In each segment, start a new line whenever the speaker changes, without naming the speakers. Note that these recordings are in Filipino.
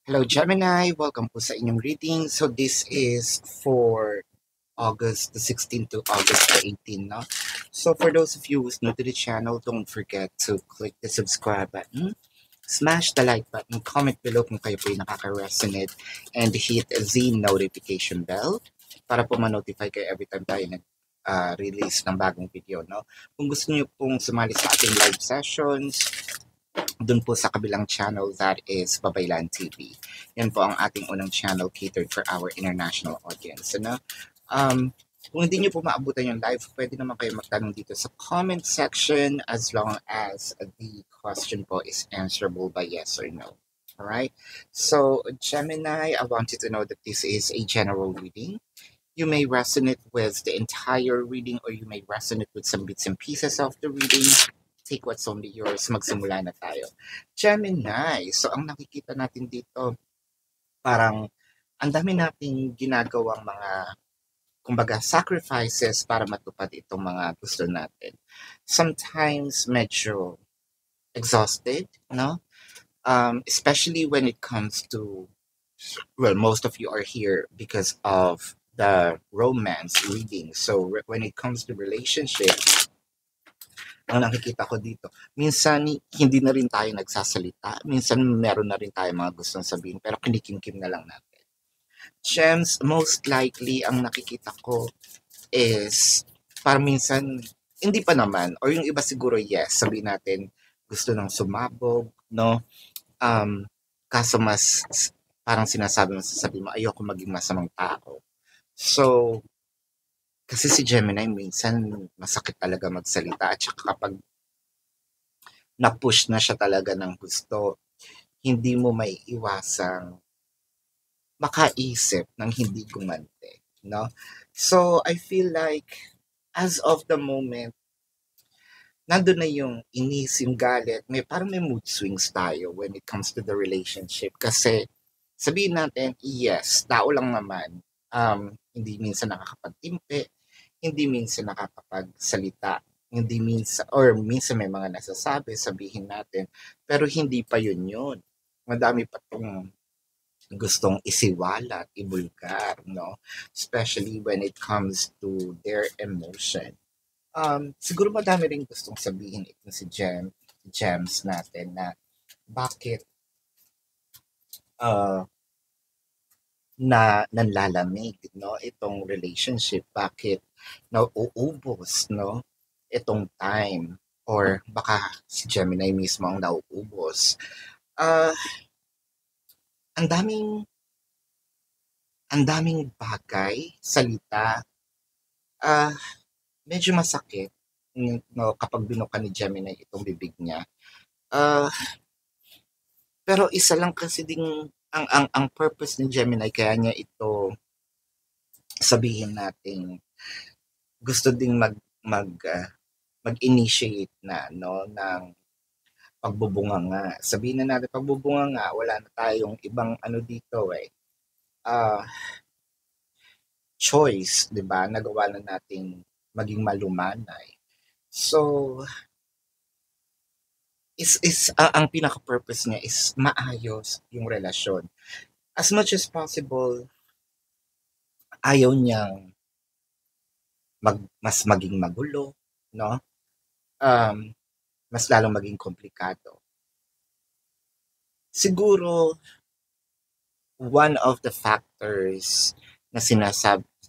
Hello Gemini, welcome po sa inyong reading. So this is for August the 16th to August the 18th. No? So for those of you who's new to the channel, don't forget to click the subscribe button, smash the like button, comment below kung kayo po yung nakaka-resonate, and hit the notification bell para po ma-notify kayo every time tayo nag-release ng bagong video. No? Kung gusto niyo pong sumali sa ating live sessions, dun po sa kabilang channel, that is Babaylan TV. Yan po ang ating unang channel catered for our international audience. Ano? Kung hindi nyo po maabutan yung live, pwede naman kayo magtanong dito sa comment section as long as the question po is answerable by yes or no. Alright? So, Gemini, I want you to know that this is a general reading. You may resonate with the entire reading or you may resonate with some bits and pieces of the reading. Take what's only yours. Magsimula na tayo. Gemini. So, ang nakikita natin dito, parang ang dami nating ginagawang mga, kumbaga, sacrifices para matupad itong mga gusto natin. Sometimes medyo exhausted, no? Especially when it comes to, well, most of you are here because of the romance reading. So, when it comes to relationships, ang nakikita ko dito, minsan hindi na rin tayo nagsasalita, minsan meron na rin tayo mga gustong sabihin, pero kinikimkim na lang natin. Gems, most likely, ang nakikita ko is, parang minsan, hindi pa naman, or yung iba siguro, yes, sabihin natin, gusto nang sumabog, no? Kaso mas, parang sinasabi mo, ayoko maging masamang tao. So, kasi si Gemini, minsan masakit talaga magsalita at saka kapag na-push na siya talaga ng gusto, hindi mo may iwasang makaisip ng hindi gumante, no? So, I feel like, as of the moment, nandun na yung inis, yung galit, parang may mood swings tayo when it comes to the relationship. Kasi, sabihin natin, yes, tao lang naman, hindi minsan nakakapagtimpi, hindi minsan nakakapagsalita, hindi minsan, or minsan may mga nasasabi, sabihin natin, pero hindi pa yun. Madami pa tong gustong isiwalat, ibulgar, no? Especially when it comes to their emotion. Siguro madami rin gustong sabihin ito si Gems natin na bakit uh, nanlalamig, no? Itong relationship, bakit nauubos, no? Itong time, or baka si Gemini mismo ang nauubos. Uh, ang daming ang daming bagay, salita, ah, medyo masakit, no, kapag binuka ni Gemini itong bibig niya. Ah, pero isa lang kasi ding ang purpose ni Gemini kaya niya ito sabihin natin gusto ding mag-initiate na, no, ng pagbubunganga. Sabihin na natin pagbubunganga, wala na tayong ibang ano dito ah choice, 'di ba? Nagawa na nating maging malumanay. So, ang pinaka-purpose niya is maayos yung relasyon. As much as possible, ayaw niyang mas maging magulo, no? Um, mas lalong maging komplikado. Siguro, one of the factors na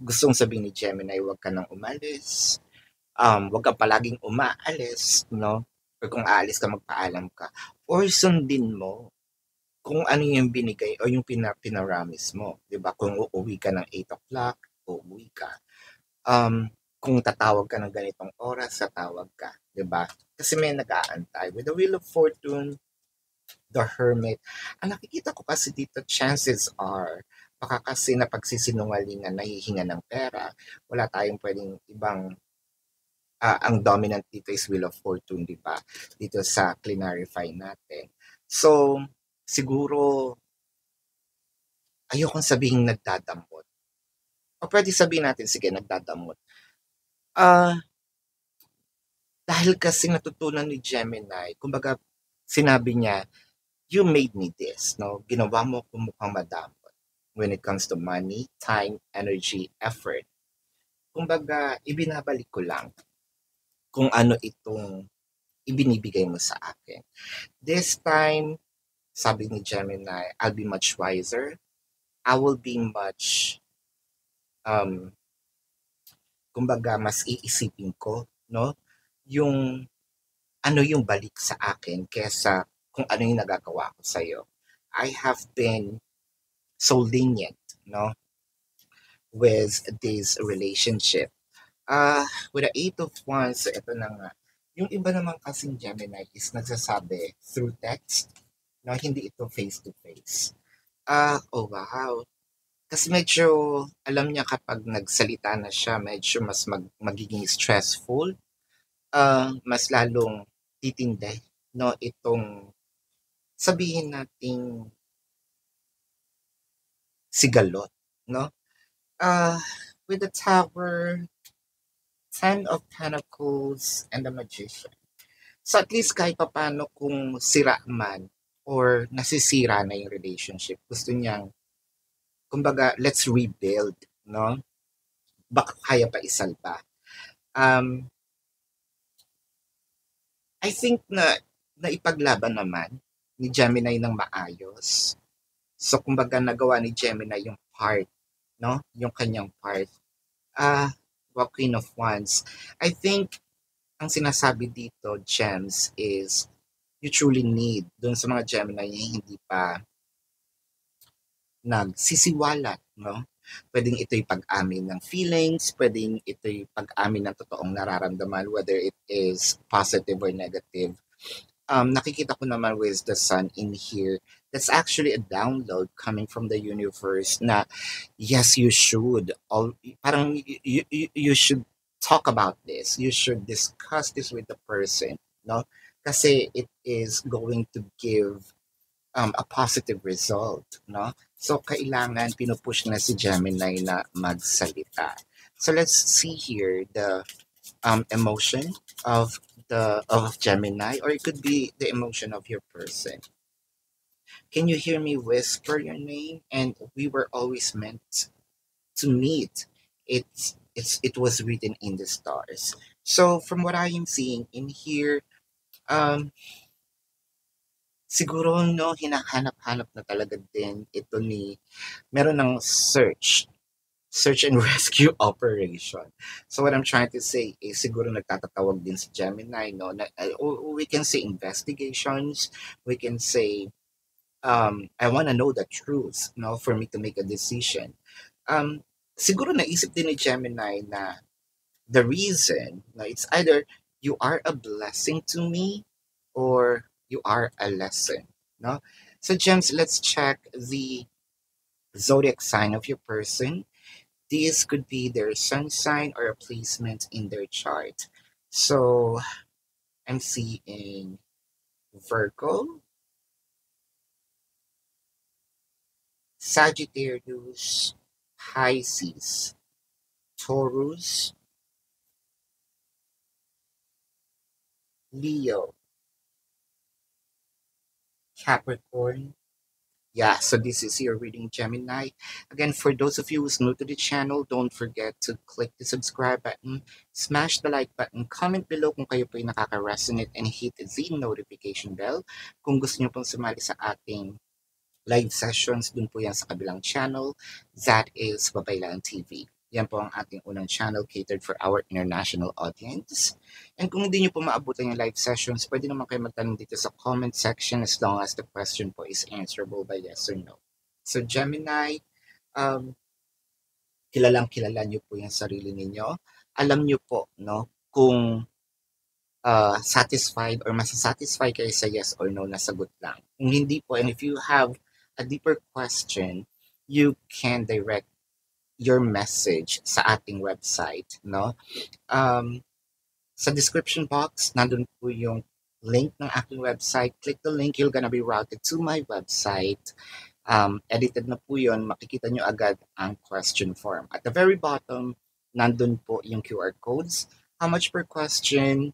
gustong sabihin ni Gemini, huwag ka nang umalis, huwag ka palaging umaalis, no? Or kung aalis ka, magpaalam ka. Or sundin mo kung ano yung binigay o yung pinaramis mo. 'Di ba? Kung uuwi ka ng 8 o'clock, uuwi ka. Kung tatawag ka ng ganitong oras, tatawag ka. 'Di ba? Kasi may nag-aantay. With the Wheel of Fortune, the Hermit, ang nakikita ko kasi dito, chances are, baka kasi napagsisinungalingan, nahihinga ng pera, wala tayong pwedeng ibang ang dominant dito is Wheel of Fortune, di ba? Dito sa Clinarify natin. So, siguro, ayokong sabihin nagdadamot. O pwede sabihin natin, sige, nagdadamot. Dahil kasi natutunan ni Gemini, kumbaga, sinabi niya, you made me this, no? Ginawa mo ko mukhang madamot when it comes to money, time, energy, effort. Kumbaga, ibinabalik ko lang kung ano itong ibinibigay mo sa akin. This time, sabi ni Gemini, I'll be much wiser. I will be much, um, kumbaga, mas iisipin ko, no? Yung ano yung balik sa akin kesa kung ano yung nagagawa ko sa'yo. I have been so lenient, no, with this relationship. With the Eight of Wands, ito na nga. Yung iba naman kasing Gemini is nagsasabi through text, no, hindi ito face-to-face. Oh wow. Kasi medyo, alam niya kapag nagsalita na siya, medyo mas magiging stressful, mas lalong titindi, no, itong sabihin nating sigalot, no? Uh, with the Tower, Ten of Pentacles, and the Magician. So at least kahit papaano kung sira man or nasisira na yung relationship, gusto niyang, kumbaga, let's rebuild, no? Baka kaya pa isalba. Um, I think na naipaglaban naman ni Gemini ng maayos. So kumbaga nagawa ni Gemini yung part, no? Yung kanyang part. Queen of Wands. I think ang sinasabi dito, Gems, is you truly need dun sa mga Gemini na hindi pa nagsisiwalat, no? Pwedeng ito'y pag-amin ng feelings, pwedeng ito'y pag-amin ng totoong nararamdaman, whether it is positive or negative. Nakikita ko naman with the sun in here, that's actually a download coming from the universe na yes, you should. Parang you should talk about this. You should discuss this with the person, no? Kasi it is going to give a positive result, no? So, kailangan pinupush na si Gemini na magsalita. So, let's see here the emotion of of Gemini, or it could be the emotion of your person. Can you hear me whisper your name? And we were always meant to meet. It was written in the stars. So from what I am seeing in here, um, siguro no, hinahanap-hanap na talaga din ito ni, meron ng search and rescue operation. So what I'm trying to say is siguro nagtatatawag din si Gemini, no? We can say investigations, we can say, I want to know the truth, no, for me to make a decision. Siguro naisip din ni Gemini na the reason, no, it's either you are a blessing to me or you are a lesson, no? So Gems, let's check the zodiac sign of your person. This could be their sun sign or a placement in their chart. So I'm seeing Virgo, Sagittarius, Pisces, Taurus, Leo, Capricorn. Yeah, so this is your reading, Gemini. Again, for those of you who's new to the channel, don't forget to click the subscribe button, smash the like button, comment below kung kayo po ay nakaka-resonate, and hit the notification bell kung gusto niyo pong sumali sa ating live sessions. Dun po yan sa kabilang channel. That is Babaylan TV. Yan po ang ating unang channel catered for our international audience. And kung hindi nyo po maabutan yung live sessions, pwede naman kayo magtanong dito sa comment section as long as the question po is answerable by yes or no. So Gemini, kilalang kilala nyo po yung sarili ninyo. Alam nyo po, no, kung satisfied or masasatisfy kayo sa yes or no na sagot lang. Kung hindi po, and if you have a deeper question, you can direct your message sa ating website, no? Sa description box, nandun po yung link ng aking website. Click the link, you're gonna be routed to my website. Edited na po yun, makikita nyo agad ang question form. At the very bottom, nandun po yung QR codes. How much per question?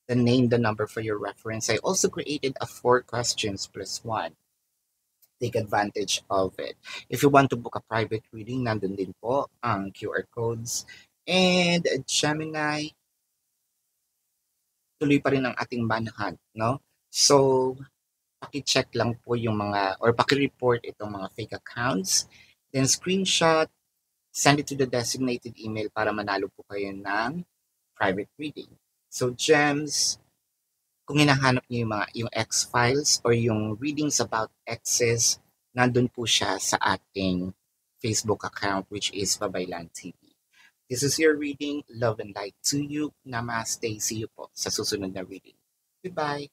the name, the number for your reference. I also created a 4 questions plus one. Take advantage of it. If you want to book a private reading, nandun din po ang QR codes. And Gemini, tuloy pa rin ang ating manhunt, no? So, paki-check lang po yung mga, or paki-report itong mga fake accounts. Then, screenshot, send it to the designated email para manalo po kayo ng private reading. So, Gems, kung hinahanap niyo yung X-Files or yung readings about exes, nandun po siya sa ating Facebook account, which is Babaylan TV. This is your reading. Love and light to you. Namaste. See you po sa susunod na reading. Goodbye.